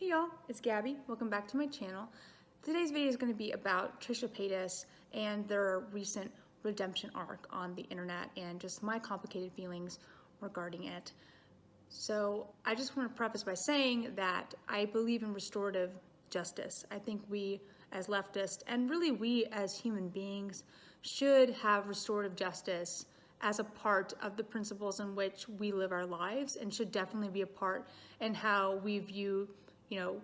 Hey y'all, it's Gabby. Welcome back to my channel. Today's video is going to be about Trisha Paytas and their recent redemption arc on the internet and just my complicated feelings regarding it. So I just want to preface by saying that I believe in restorative justice. I think we as leftists and really we as human beings should have restorative justice as a part of the principles in which we live our lives, and should definitely be a part in how we view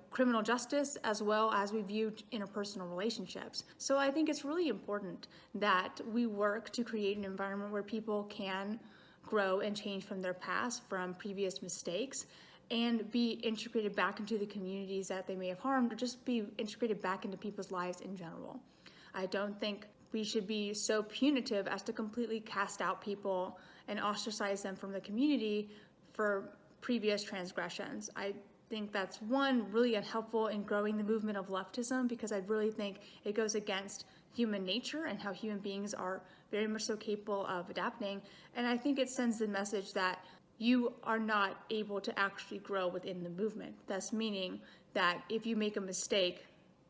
criminal justice as well as we view interpersonal relationships. So I think it's really important that we work to create an environment where people can grow and change from their past, from previous mistakes, and be integrated back into the communities that they may have harmed, or just be integrated back into people's lives in general. I don't think we should be so punitive as to completely cast out people and ostracize them from the community for previous transgressions. I think that's really unhelpful in growing the movement of leftism, because I really think it goes against human nature and how human beings are very much so capable of adapting. And I think it sends the message that you are not able to actually grow within the movement. Thus meaning that if you make a mistake,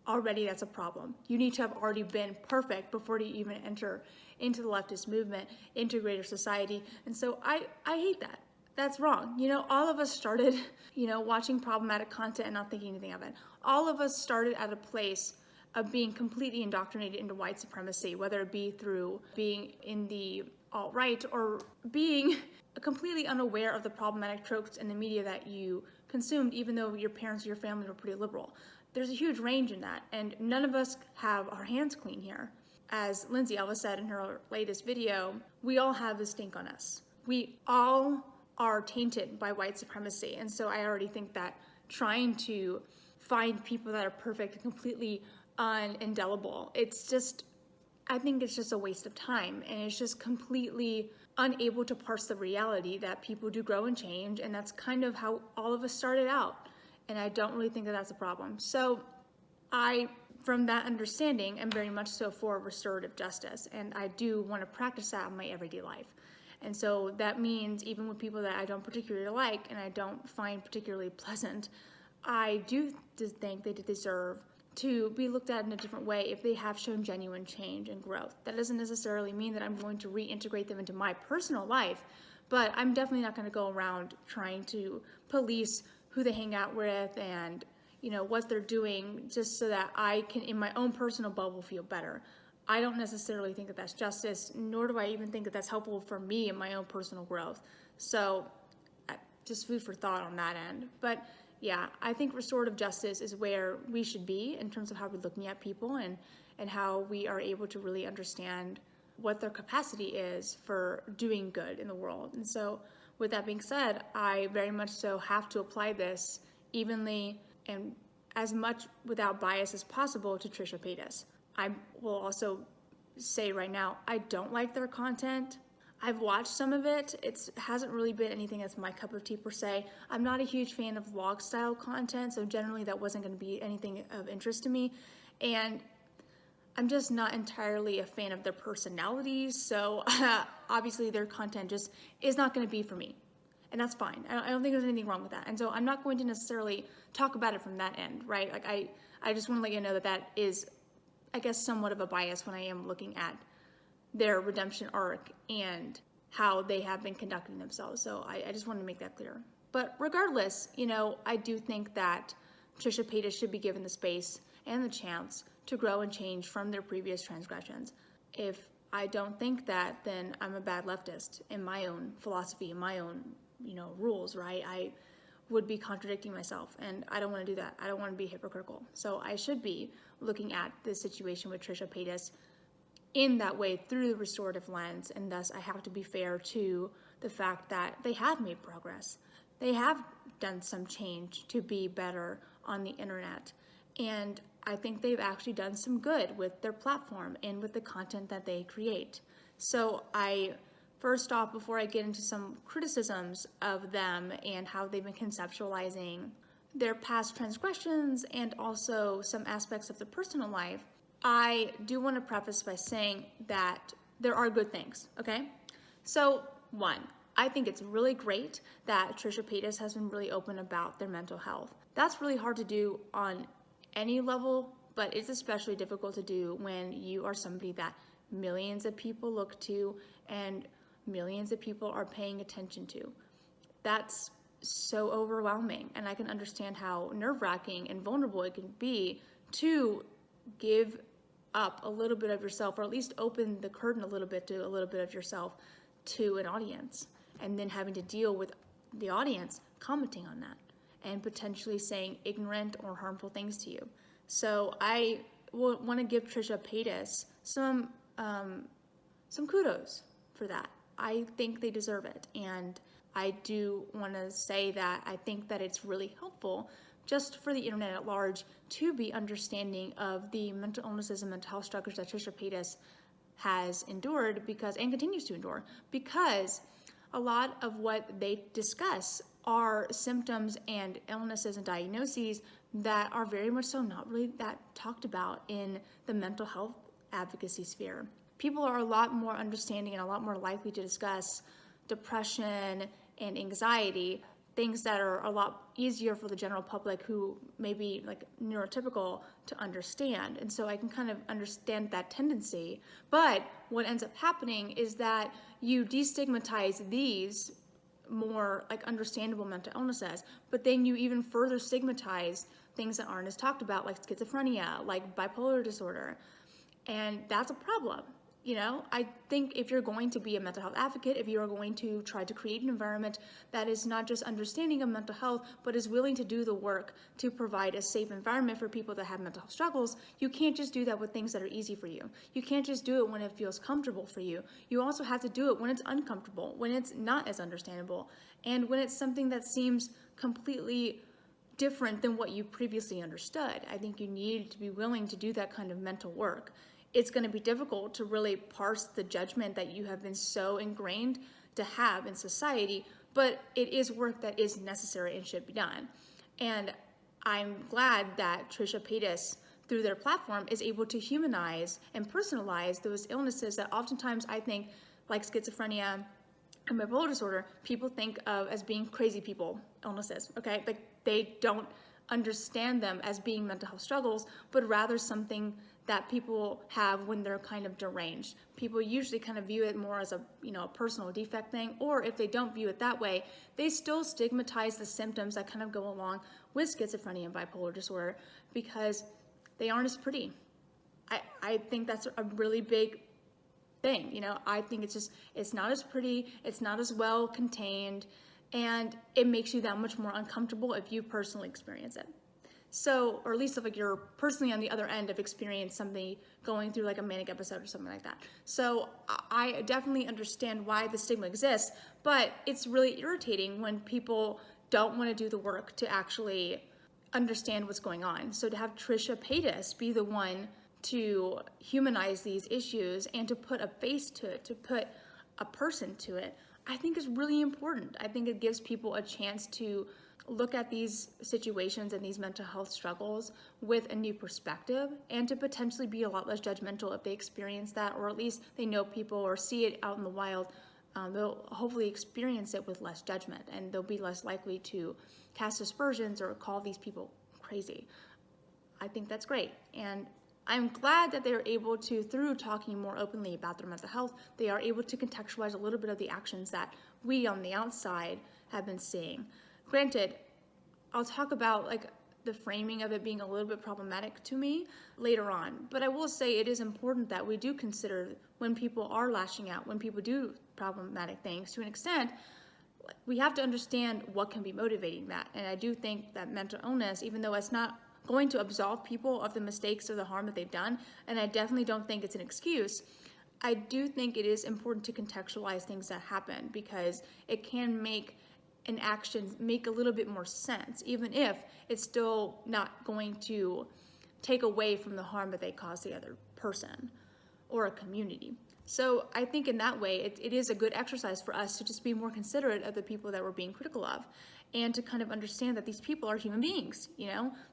already that's a problem. You need to have already been perfect before you even enter into the leftist movement, into greater society. And so I hate that. That's wrong. All of us started, watching problematic content and not thinking anything of it. All of us started at a place of being completely indoctrinated into white supremacy, whether it be through being in the alt-right or being completely unaware of the problematic tropes in the media that you consumed, even though your parents or your family were pretty liberal. There's a huge range in that, and none of us have our hands clean here. As Lindsay Elvis said in her latest video, we all have the stink on us. We all are tainted by white supremacy. And so I already think that trying to find people that are perfect and completely indelible, I think it's just a waste of time, and it's just completely unable to parse the reality that people do grow and change, and that's kind of how all of us started out. And I don't really think that that's a problem. So from that understanding, am very much so for restorative justice, and I do want to practice that in my everyday life. And so that means even with people that I don't particularly like and I don't find particularly pleasant, I do think they deserve to be looked at in a different way if they have shown genuine change and growth. That doesn't necessarily mean that I'm going to reintegrate them into my personal life, but I'm definitely not going to go around trying to police who they hang out with and what they're doing just so that I can, in my own personal bubble, feel better. I don't necessarily think that that's justice, nor do I even think that that's helpful for me in my own personal growth. So just food for thought on that end. But yeah, I think restorative justice is where we should be in terms of how we're looking at people and how we are able to really understand what their capacity is for doing good in the world. And so with that being said, I very much so have to apply this evenly and as much without bias as possible to Trisha Paytas. I will also say right now, I don't like their content. I've watched some of it. It hasn't really been anything that's my cup of tea per se. I'm not a huge fan of vlog style content, so generally that wasn't going to be anything of interest to me. And I'm just not entirely a fan of their personalities, so obviously their content just is not going to be for me. And that's fine. I don't think there's anything wrong with that. And so I'm not going to necessarily talk about it from that end, right? Like I just want to let you know that is, I guess, somewhat of a bias when I am looking at their redemption arc and how they have been conducting themselves. So I just wanted to make that clear. But regardless, I do think that Trisha Paytas should be given the space and the chance to grow and change from their previous transgressions. If I don't think that, then I'm a bad leftist in my own philosophy, in my own, rules, right? I would be contradicting myself, and I don't want to do that. I don't want to be hypocritical. So I should be looking at this situation with Trisha Paytas in that way through the restorative lens, and thus I have to be fair to the fact that they have made progress. They have done some change to be better on the internet, and I think they've actually done some good with their platform and with the content that they create. So first off, before I get into some criticisms of them and how they've been conceptualizing their past transgressions and also some aspects of their personal life, I do want to preface by saying that there are good things, okay? So, one, I think it's really great that Trisha Paytas has been really open about their mental health. That's really hard to do on any level, but it's especially difficult to do when you are somebody that millions of people look to and millions of people are paying attention to. That's so overwhelming, and I can understand how nerve-wracking and vulnerable it can be to give up a little bit of yourself, or at least open the curtain a little bit to a little bit of yourself to an audience, and then having to deal with the audience commenting on that and potentially saying ignorant or harmful things to you. So I want to give Trisha Paytas some kudos for that. I think they deserve it, and I do want to say that I think that it's really helpful just for the internet at large to be understanding of the mental illnesses and mental health struggles that Trisha Paytas has endured and continues to endure, because a lot of what they discuss are symptoms and illnesses and diagnoses that are very much so not really that talked about in the mental health advocacy sphere. People are a lot more understanding and a lot more likely to discuss depression and anxiety, things that are a lot easier for the general public who may be like neurotypical to understand. And so I can kind of understand that tendency. But what ends up happening is that you destigmatize these more like understandable mental illnesses, but then you even further stigmatize things that aren't as talked about, like schizophrenia, like bipolar disorder. And that's a problem. You know, I think if you're going to be a mental health advocate, if you are going to try to create an environment that is not just understanding of mental health, but is willing to do the work to provide a safe environment for people that have mental health struggles, you can't just do that with things that are easy for you. You can't just do it when it feels comfortable for you. You also have to do it when it's uncomfortable, when it's not as understandable, and when it's something that seems completely different than what you previously understood. I think you need to be willing to do that kind of mental work. It's going to be difficult to really parse the judgment that you have been so ingrained to have in society, but it is work that is necessary and should be done. And I'm glad that Trisha Paytas, through their platform, is able to humanize and personalize those illnesses that oftentimes I think, like schizophrenia and bipolar disorder, people think of as being crazy people illnesses, okay? Like they don't understand them as being mental health struggles, but rather something that people have when they're kind of deranged. People usually kind of view it more as a personal defect thing, or if they don't view it that way, they still stigmatize the symptoms that kind of go along with schizophrenia and bipolar disorder because they aren't as pretty. I think that's a really big thing. I think it's not as pretty, it's not as well contained, and it makes you that much more uncomfortable if you personally experience it. So, or at least if like you're personally on the other end of experience something going through like a manic episode or something like that. So I definitely understand why the stigma exists, but it's really irritating when people don't want to do the work to actually understand what's going on. So to have Trisha Paytas be the one to humanize these issues and to put a face to it, to put a person to it, I think is really important. I think it gives people a chance to look at these situations and these mental health struggles with a new perspective, and to potentially be a lot less judgmental if they experience that, or at least they know people or see it out in the wild. They'll hopefully experience it with less judgment, and they'll be less likely to cast aspersions or call these people crazy. I think that's great, and I'm glad that they're able to, through talking more openly about their mental health, they are able to contextualize a little bit of the actions that we on the outside have been seeing. Granted, I'll talk about like the framing of it being a little bit problematic to me later on, but I will say it is important that we do consider when people are lashing out, when people do problematic things to an extent, we have to understand what can be motivating that. And I do think that mental illness, even though it's not going to absolve people of the mistakes or the harm that they've done, and I definitely don't think it's an excuse, I do think it is important to contextualize things that happen, because it can make an action make a little bit more sense, even if it's still not going to take away from the harm that they cause the other person or a community. So I think in that way, it is a good exercise for us to just be more considerate of the people that we're being critical of, and to kind of understand that these people are human beings,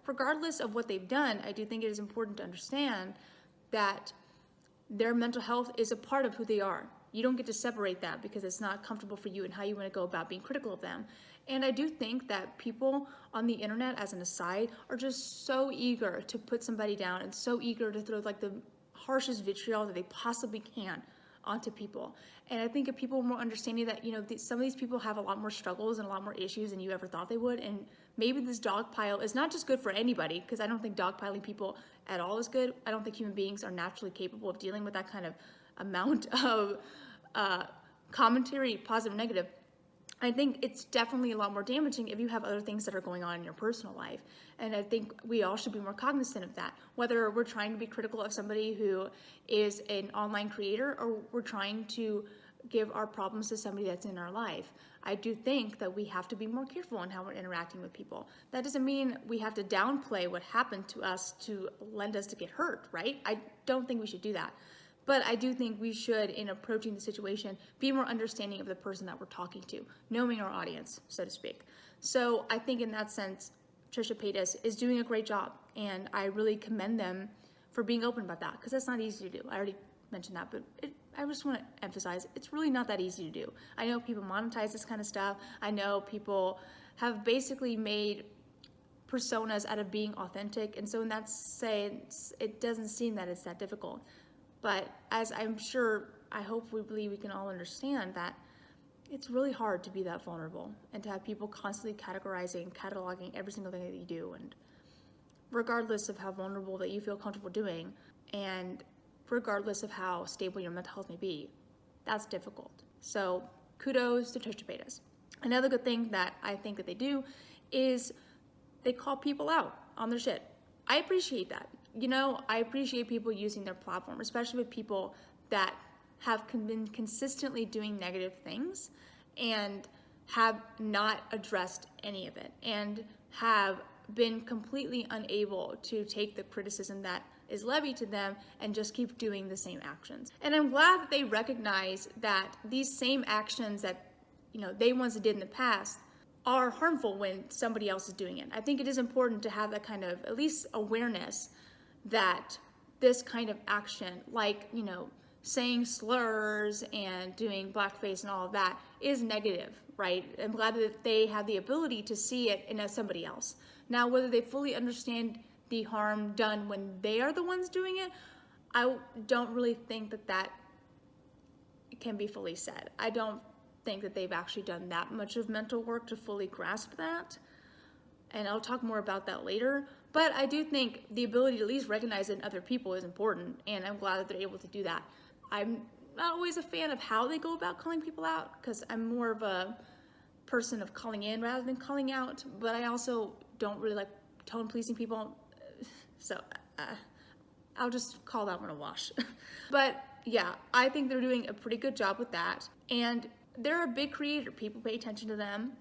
regardless of what they've done. I do think it is important to understand that their mental health is a part of who they are. You don't get to separate that because it's not comfortable for you and how you want to go about being critical of them. And I do think that people on the internet, as an aside, are just so eager to put somebody down and so eager to throw like the harshest vitriol that they possibly can onto people. And I think if people were more understanding that, you know, some of these people have a lot more struggles and a lot more issues than you ever thought they would, and maybe this dogpile is not just good for anybody, because I don't think dogpiling people at all is good. I don't think human beings are naturally capable of dealing with that kind of amount of commentary, positive, negative. I think it's definitely a lot more damaging if you have other things that are going on in your personal life. And I think we all should be more cognizant of that, whether we're trying to be critical of somebody who is an online creator or we're trying to give our problems to somebody that's in our life. I do think that we have to be more careful in how we're interacting with people. That doesn't mean we have to downplay what happened to us to lend us to get hurt, right? I don't think we should do that. But I do think we should, in approaching the situation, be more understanding of the person that we're talking to, knowing our audience, so to speak. So I think in that sense, Trisha Paytas is doing a great job, and I really commend them for being open about that, because that's not easy to do. I already mentioned that, but I just want to emphasize, it's really not that easy to do. I know people monetize this kind of stuff. I know people have basically made personas out of being authentic, and so in that sense, it doesn't seem that it's that difficult. But as I'm sure, I hope we believe we can all understand that it's really hard to be that vulnerable and to have people constantly cataloging every single thing that you do. And regardless of how vulnerable that you feel comfortable doing, and regardless of how stable your mental health may be, that's difficult. So kudos to Trisha Paytas. Another good thing that I think that they do is they call people out on their shit. I appreciate that. You know, I appreciate people using their platform, especially with people that have been consistently doing negative things and have not addressed any of it and have been completely unable to take the criticism that is levied to them and just keep doing the same actions. And I'm glad that they recognize that these same actions that, you know, they once did in the past are harmful when somebody else is doing it. I think it is important to have that kind of at least awareness that this kind of action, like, you know, saying slurs and doing blackface and all of that is negative, right? I'm glad that they have the ability to see it in somebody else. Now, whether they fully understand the harm done when they are the ones doing it, I don't really think that that can be fully said. I don't think that they've actually done that much of mental work to fully grasp that. And I'll talk more about that later. But I do think the ability to at least recognize it in other people is important, and I'm glad that they're able to do that. I'm not always a fan of how they go about calling people out, because I'm more of a person of calling in rather than calling out, but I also don't really like tone-pleasing people, so I'll just call that one a wash. But yeah, I think they're doing a pretty good job with that, and they're a big creator. People pay attention to them,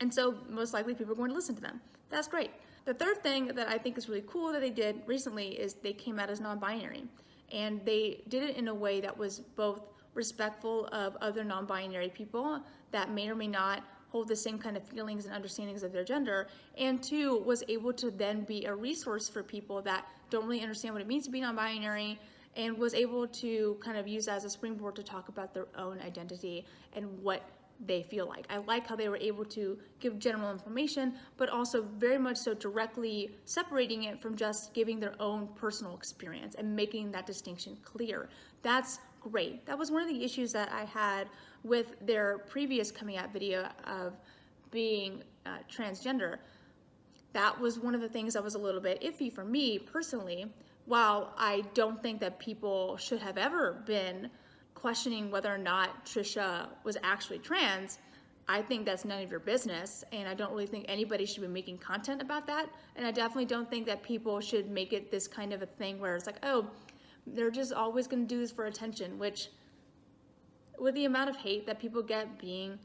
and so most likely people are going to listen to them. That's great. The third thing that I think is really cool that they did recently is they came out as non-binary, and they did it in a way that was both respectful of other non-binary people that may or may not hold the same kind of feelings and understandings of their gender, and two, was able to then be a resource for people that don't really understand what it means to be non-binary, and was able to kind of use that as a springboard to talk about their own identity and what they feel like. I like how they were able to give general information, but also very much so directly separating it from just giving their own personal experience and making that distinction clear. That's great. That was one of the issues that I had with their previous coming out video of being transgender. That was one of the things that was a little bit iffy for me personally. While I don't think that people should have ever been questioning whether or not Trisha was actually trans, I think that's none of your business, and I don't really think anybody should be making content about that, and I definitely don't think that people should make it this kind of a thing where it's like, oh, they're just always going to do this for attention, which with the amount of hate that people get being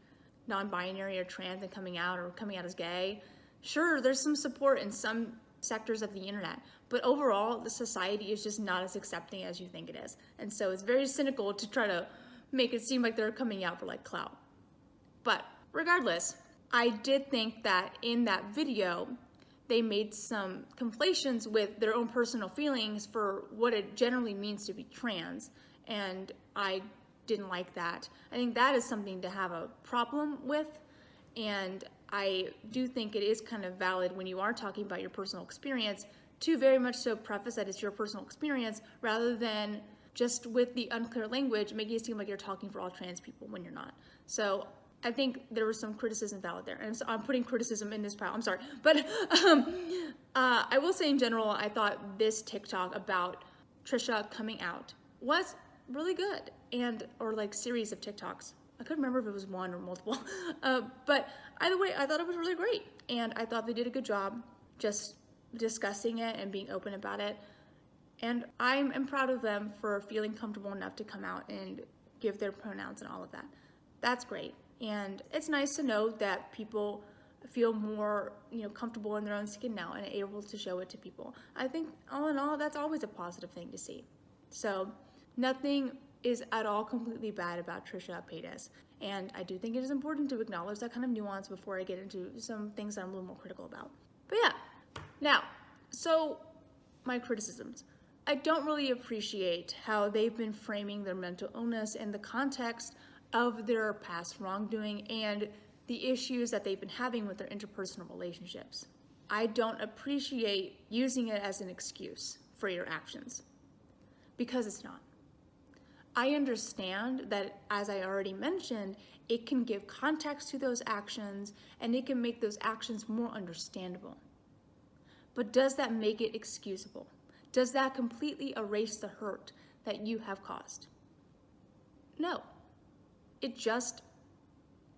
non-binary or trans and coming out or coming out as gay, sure, there's some support in some sectors of the internet, but overall the society is just not as accepting as you think it is, and so it's very cynical to try to make it seem like they're coming out for like clout. But regardless, I did think that in that video they made some conflations with their own personal feelings for what it generally means to be trans, and I didn't like that. I think that is something to have a problem with, and I do think it is kind of valid when you are talking about your personal experience to very much so preface that it's your personal experience rather than just with the unclear language making it seem like you're talking for all trans people when you're not. So I think there was some criticism valid there. And so I'm putting criticism in this pile, I'm sorry. But I will say in general, I thought this TikTok about Trisha coming out was really good, or like series of TikToks. I couldn't remember if it was one or multiple, but either way, I thought it was really great. And I thought they did a good job just discussing it and being open about it. And I'm proud of them for feeling comfortable enough to come out and give their pronouns and all of that. That's great. And it's nice to know that people feel more, comfortable in their own skin now and able to show it to people. I think all in all, that's always a positive thing to see. So nothing is at all completely bad about Trisha Paytas. And I do think it is important to acknowledge that kind of nuance before I get into some things that I'm a little more critical about. But yeah, now, so my criticisms. I don't really appreciate how they've been framing their mental illness in the context of their past wrongdoing and the issues that they've been having with their interpersonal relationships. I don't appreciate using it as an excuse for your actions, because it's not. I understand that, as I already mentioned, it can give context to those actions and it can make those actions more understandable. But does that make it excusable? Does that completely erase the hurt that you have caused? No, it just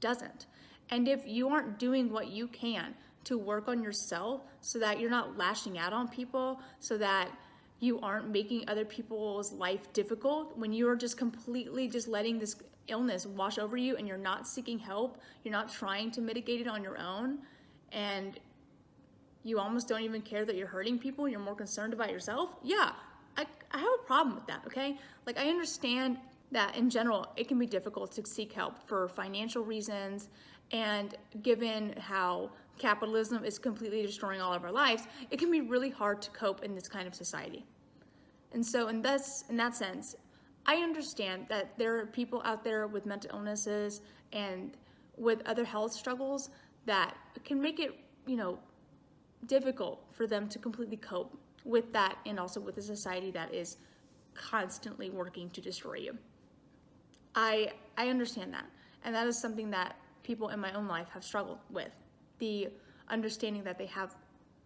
doesn't. And if you aren't doing what you can to work on yourself so that you're not lashing out on people, so that you aren't making other people's life difficult, when you are just completely just letting this illness wash over you and you're not seeking help, you're not trying to mitigate it on your own, and you almost don't even care that you're hurting people, you're more concerned about yourself, yeah, I have a problem with that, okay? Like, I understand that in general, it can be difficult to seek help for financial reasons, and given how capitalism is completely destroying all of our lives, it can be really hard to cope in this kind of society. And so in that sense, I understand that there are people out there with mental illnesses and with other health struggles that can make it, difficult for them to completely cope with that, and also with a society that is constantly working to destroy you. I understand that, and that is something that people in my own life have struggled with. The understanding that they have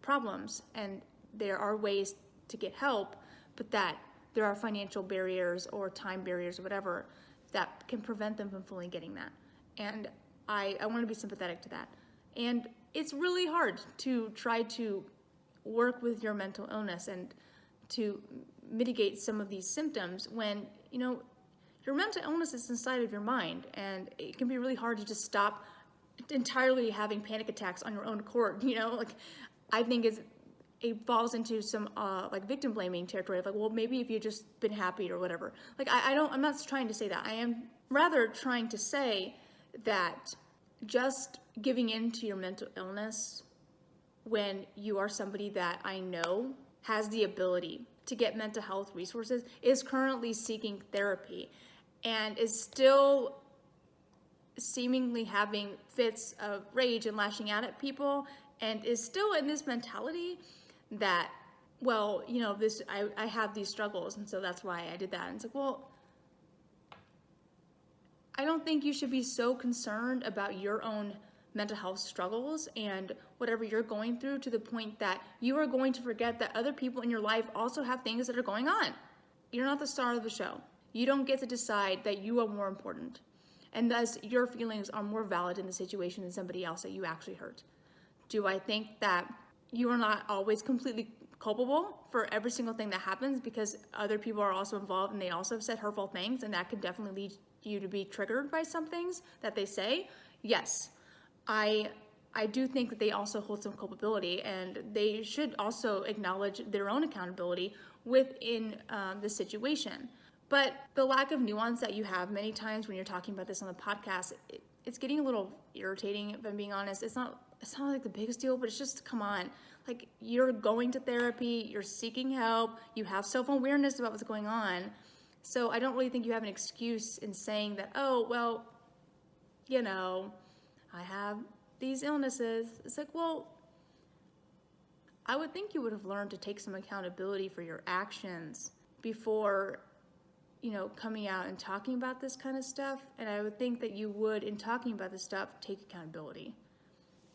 problems and there are ways to get help, but that there are financial barriers or time barriers or whatever that can prevent them from fully getting that. And I want to be sympathetic to that. And it's really hard to try to work with your mental illness and to mitigate some of these symptoms when, your mental illness is inside of your mind, and it can be really hard to just stop entirely having panic attacks on your own accord. I think it falls into some victim blaming territory of well, maybe if you've just been happy or whatever. I'm not trying to say that. I am rather trying to say that just giving in to your mental illness when you are somebody that I know has the ability to get mental health resources, is currently seeking therapy, and is still seemingly having fits of rage and lashing out at people, and is still in this mentality that, I have these struggles, and so that's why I did that. And it's I don't think you should be so concerned about your own mental health struggles and whatever you're going through to the point that you are going to forget that other people in your life also have things that are going on. You're not the star of the show. You don't get to decide that you are more important, and thus your feelings are more valid in the situation than somebody else that you actually hurt. Do I think that you are not always completely culpable for every single thing that happens, because other people are also involved and they also have said hurtful things, and that could definitely lead you to be triggered by some things that they say? Yes. I do think that they also hold some culpability, and they should also acknowledge their own accountability within the situation. But the lack of nuance that you have many times when you're talking about this on the podcast, it's getting a little irritating, if I'm being honest. It's not like the biggest deal, but it's just, come on. You're going to therapy, you're seeking help, you have self-awareness about what's going on. So I don't really think you have an excuse in saying that, I have these illnesses. It's like, well, I would think you would have learned to take some accountability for your actions before, coming out and talking about this kind of stuff. And I would think that you would, in talking about this stuff, take accountability.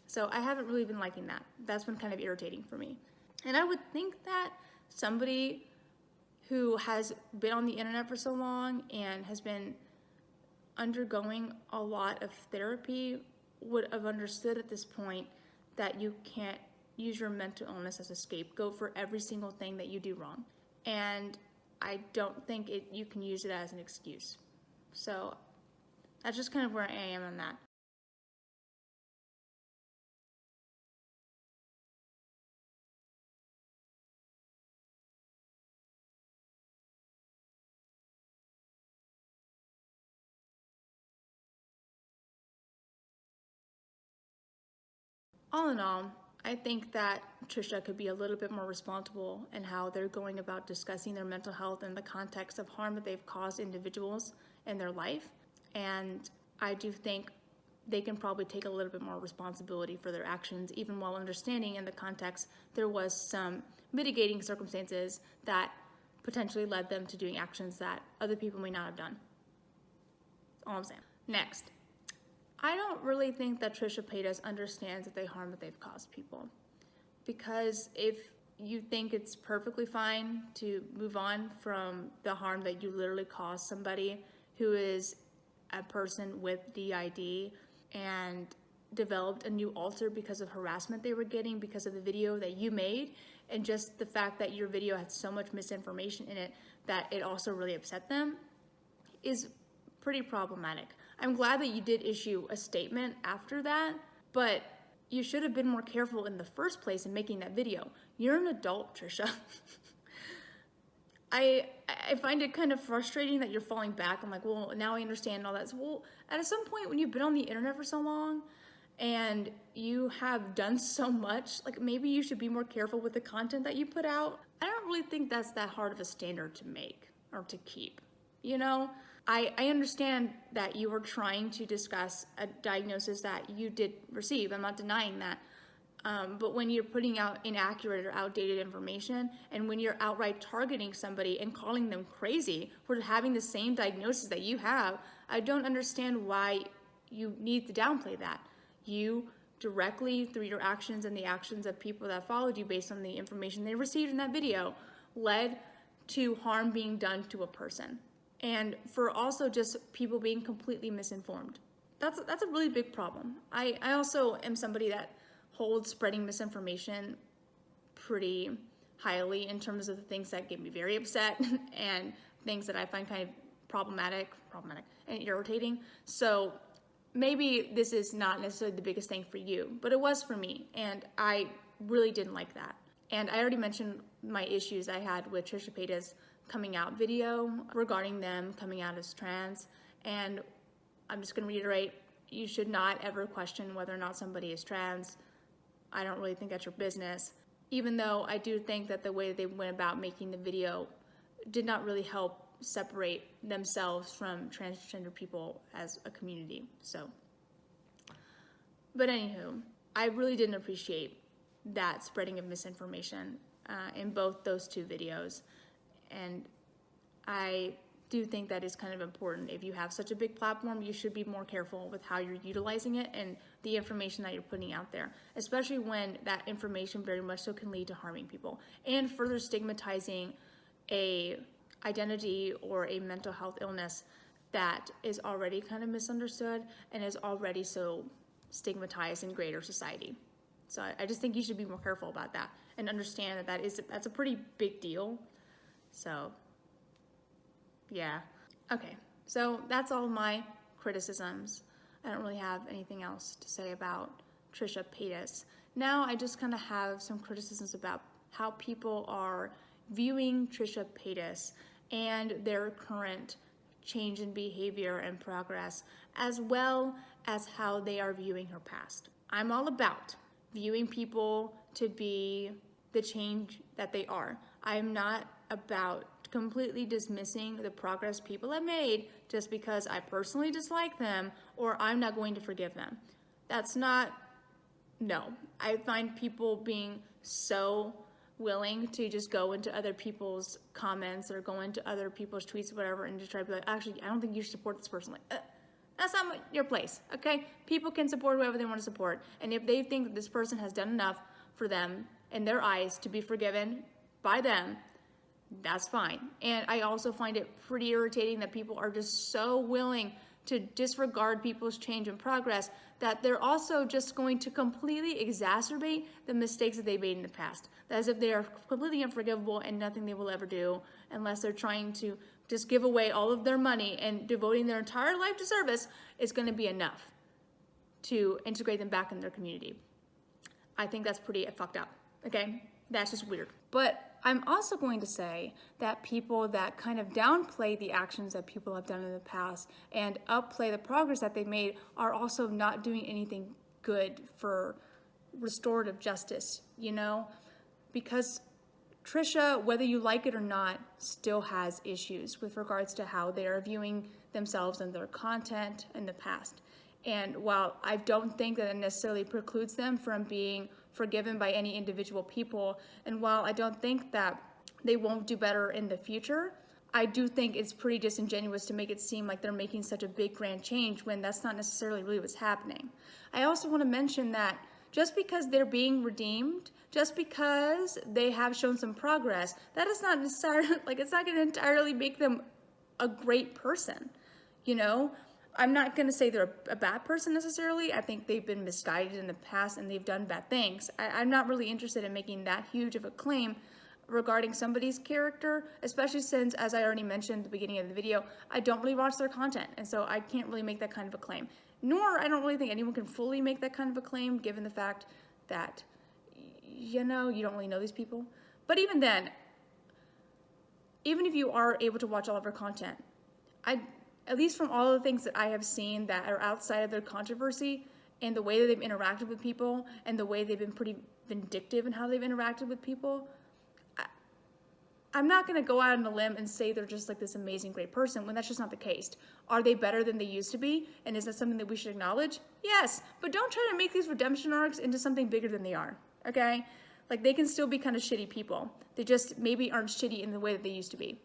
So I haven't really been liking that. That's been kind of irritating for me. And I would think that somebody who has been on the internet for so long and has been undergoing a lot of therapy would have understood at this point that you can't use your mental illness as a scapegoat for every single thing that you do wrong. And I don't think you can use it as an excuse. So that's just kind of where I am on that. All in all, I think that Trisha could be a little bit more responsible in how they're going about discussing their mental health in the context of harm that they've caused individuals in their life. And I do think they can probably take a little bit more responsibility for their actions, even while understanding in the context there was some mitigating circumstances that potentially led them to doing actions that other people may not have done. That's all I'm saying. Next. I don't really think that Trisha Paytas understands that the harm that they've caused people. Because if you think it's perfectly fine to move on from the harm that you literally caused somebody who is a person with DID and developed a new alter because of harassment they were getting because of the video that you made, and just the fact that your video had so much misinformation in it that it also really upset them, is pretty problematic. I'm glad that you did issue a statement after that, but you should have been more careful in the first place in making that video. You're an adult, Trisha. I find it kind of frustrating that you're falling back. I'm like, well, now I understand all that. So, well, at some point when you've been on the internet for so long and you have done so much, like maybe you should be more careful with the content that you put out. I don't really think that's that hard of a standard to make or to keep, I understand that you were trying to discuss a diagnosis that you did receive. I'm not denying that. But when you're putting out inaccurate or outdated information, and when you're outright targeting somebody and calling them crazy for having the same diagnosis that you have, I don't understand why you need to downplay that. You directly, through your actions and the actions of people that followed you based on the information they received in that video, led to harm being done to a person. And for also just people being completely misinformed. That's a really big problem. I also am somebody that holds spreading misinformation pretty highly in terms of the things that get me very upset and things that I find kind of problematic and irritating. So maybe this is not necessarily the biggest thing for you, but it was for me, and I really didn't like that. And I already mentioned my issues I had with Trisha Paytas' coming out video regarding them coming out as trans, and I'm just going to reiterate, you should not ever question whether or not somebody is trans. I don't really think that's your business, even though I do think that the way they went about making the video did not really help separate themselves from transgender people as a community. But anywho, I really didn't appreciate that spreading of misinformation in both those two videos. And I do think that is kind of important. If you have such a big platform, you should be more careful with how you're utilizing it and the information that you're putting out there, especially when that information very much so can lead to harming people and further stigmatizing a identity or a mental health illness that is already kind of misunderstood and is already so stigmatized in greater society. So I just think you should be more careful about that and understand that that's a pretty big deal. So, yeah. Okay, so that's all my criticisms. I don't really have anything else to say about Trisha Paytas. Now I just kind of have some criticisms about how people are viewing Trisha Paytas and their current change in behavior and progress, as well as how they are viewing her past. I'm all about viewing people to be the change that they are. I'm not about completely dismissing the progress people have made just because I personally dislike them or I'm not going to forgive them. That's not no. I find people being so willing to just go into other people's comments or go into other people's tweets or whatever and just try to be like, actually, I don't think you should support this person. Like, that's not your place, okay? People can support whoever they want to support. And if they think that this person has done enough for them in their eyes to be forgiven by them, that's fine. And I also find it pretty irritating that people are just so willing to disregard people's change and progress that they're also just going to completely exacerbate the mistakes that they made in the past. As if they are completely unforgivable and nothing they will ever do unless they're trying to just give away all of their money and devoting their entire life to service is going to be enough to integrate them back in their community. I think that's pretty fucked up, okay? That's just weird. But I'm also going to say that people that kind of downplay the actions that people have done in the past and upplay the progress that they've made are also not doing anything good for restorative justice, you know? Because Trisha, whether you like it or not, still has issues with regards to how they are viewing themselves and their content in the past. And while I don't think that it necessarily precludes them from being forgiven by any individual people, and while I don't think that they won't do better in the future, I do think it's pretty disingenuous to make it seem like they're making such a big grand change when that's not necessarily really what's happening. I also want to mention that just because they're being redeemed, just because they have shown some progress, that is not necessarily, like, it's not going to entirely make them a great person, you know? I'm not going to say they're a bad person necessarily. I think they've been misguided in the past and they've done bad things. I'm not really interested in making that huge of a claim regarding somebody's character, especially since, as I already mentioned at the beginning of the video, I don't really watch their content, and so I can't really make that kind of a claim. Nor, I don't really think anyone can fully make that kind of a claim, given the fact that, you know, you don't really know these people. But even then, even if you are able to watch all of their content, at least from all of the things that I have seen that are outside of their controversy and the way that they've interacted with people and the way they've been pretty vindictive in how they've interacted with people, I'm not going to go out on a limb and say they're just like this amazing, great person when that's just not the case. Are they better than they used to be? And is that something that we should acknowledge? Yes, but don't try to make these redemption arcs into something bigger than they are, okay? Like, they can still be kind of shitty people. They just maybe aren't shitty in the way that they used to be.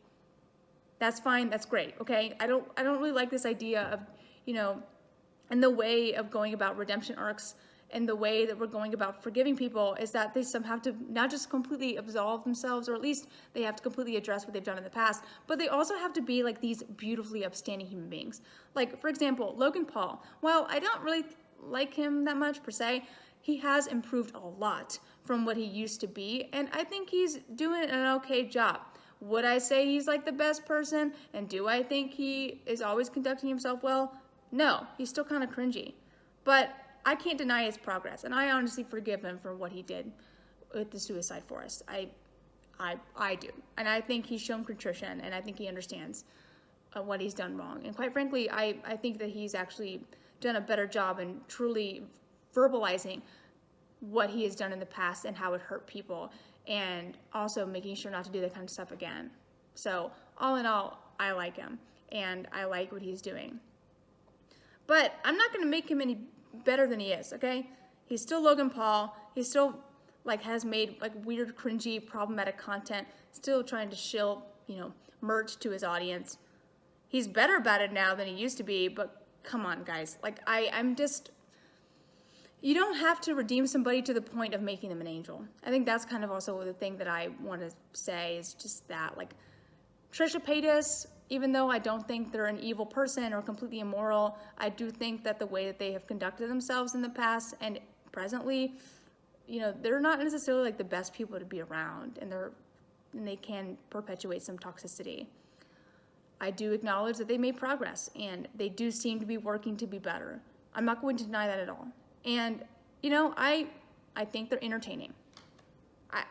That's fine, that's great, okay? I don't really like this idea of, you know, and the way of going about redemption arcs and the way that we're going about forgiving people is that they somehow have to not just completely absolve themselves, or at least they have to completely address what they've done in the past, but they also have to be like these beautifully upstanding human beings. Like, for example, Logan Paul. While I don't really like him that much per se, he has improved a lot from what he used to be, and I think he's doing an okay job. Would I say he's like the best person? And do I think he is always conducting himself well? No, he's still kind of cringy. But I can't deny his progress, and I honestly forgive him for what he did with the suicide forest. I do. And I think he's shown contrition, and I think he understands what he's done wrong. And quite frankly, I think that he's actually done a better job in truly verbalizing what he has done in the past and how it hurt people, and also making sure not to do that kind of stuff again. So all in all, I like him, and I like what he's doing. But I'm not going to make him any better than he is, okay? He's still Logan Paul. He still, like, has made, like, weird, cringy, problematic content, still trying to shill, you know, merch to his audience. He's better about it now than he used to be, but come on, guys. Like, I'm just... You don't have to redeem somebody to the point of making them an angel. I think that's kind of also the thing that I want to say is just that. Like, Trisha Paytas, even though I don't think they're an evil person or completely immoral, I do think that the way that they have conducted themselves in the past and presently, you know, they're not necessarily like the best people to be around, and they can perpetuate some toxicity. I do acknowledge that they made progress, and they do seem to be working to be better. I'm not going to deny that at all. And, you know, I think they're entertaining.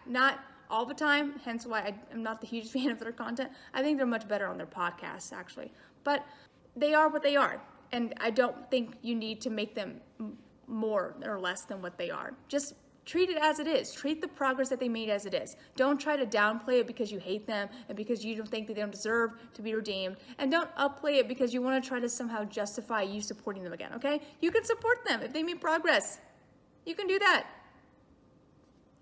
Not all the time, hence why I'm not the hugest fan of their content. I think they're much better on their podcasts, actually. But they are what they are. And I don't think you need to make them more or less than what they are. Just treat it as it is. Treat the progress that they made as it is. Don't try to downplay it because you hate them and because you don't think that they don't deserve to be redeemed. And don't upplay it because you want to try to somehow justify you supporting them again, okay? You can support them if they made progress. You can do that.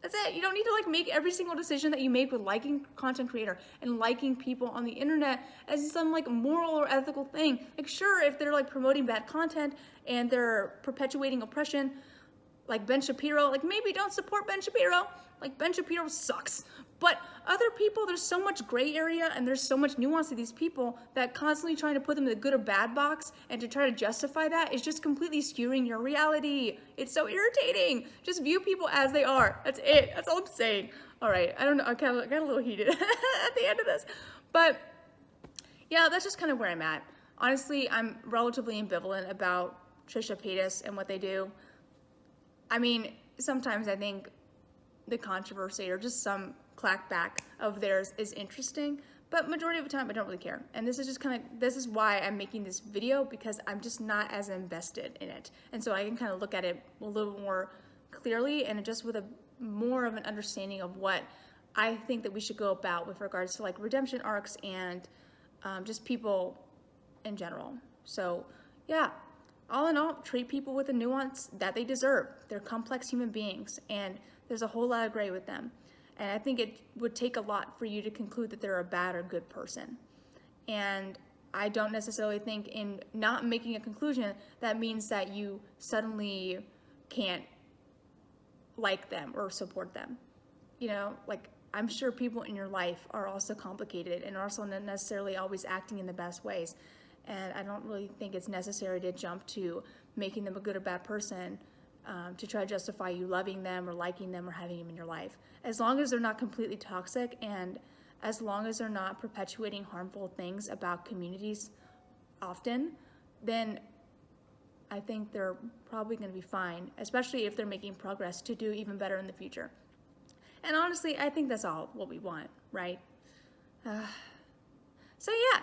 That's it. You don't need to like make every single decision that you make with liking content creator and liking people on the internet as some like moral or ethical thing. Like sure, if they're like promoting bad content and they're perpetuating oppression, like Ben Shapiro, like maybe don't support Ben Shapiro. Like Ben Shapiro sucks. But other people, there's so much gray area and there's so much nuance to these people that constantly trying to put them in the good or bad box and to try to justify that is just completely skewing your reality. It's so irritating. Just view people as they are. That's it. That's all I'm saying. All right. I don't know. I got a little heated at the end of this. But yeah, that's just kind of where I'm at. Honestly, I'm relatively ambivalent about Trisha Paytas and what they do. I mean, sometimes I think the controversy or just some clackback of theirs is interesting, but majority of the time I don't really care. And this is just this is why I'm making this video, because I'm just not as invested in it. And so I can kind of look at it a little more clearly and just with a more of an understanding of what I think that we should go about with regards to like redemption arcs and just people in general. So yeah, all in all, treat people with the nuance that they deserve. They're complex human beings and there's a whole lot of gray with them. And I think it would take a lot for you to conclude that they're a bad or good person. And I don't necessarily think in not making a conclusion, that means that you suddenly can't like them or support them. You know, like I'm sure people in your life are also complicated and are also not necessarily always acting in the best ways. And I don't really think it's necessary to jump to making them a good or bad person to try to justify you loving them or liking them or having them in your life. As long as they're not completely toxic and as long as they're not perpetuating harmful things about communities often, then I think they're probably going to be fine, especially if they're making progress to do even better in the future. And honestly, I think that's all what we want, right? So yeah,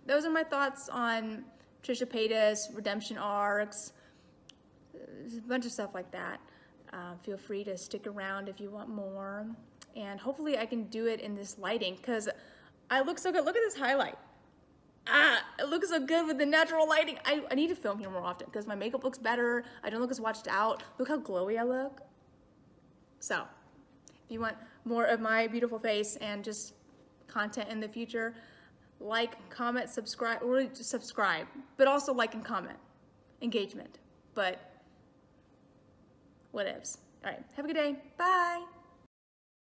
those are my thoughts on Trisha Paytas, redemption arcs, a bunch of stuff like that. Feel free to stick around if you want more. And hopefully I can do it in this lighting because I look so good. Look at this highlight. It looks so good with the natural lighting. I need to film here more often because my makeup looks better. I don't look as watched out. Look how glowy I look. So if you want more of my beautiful face and just content in the future, like, comment, subscribe, or just subscribe, but also like and comment. Engagement. But whatevs. All right, have a good day. Bye.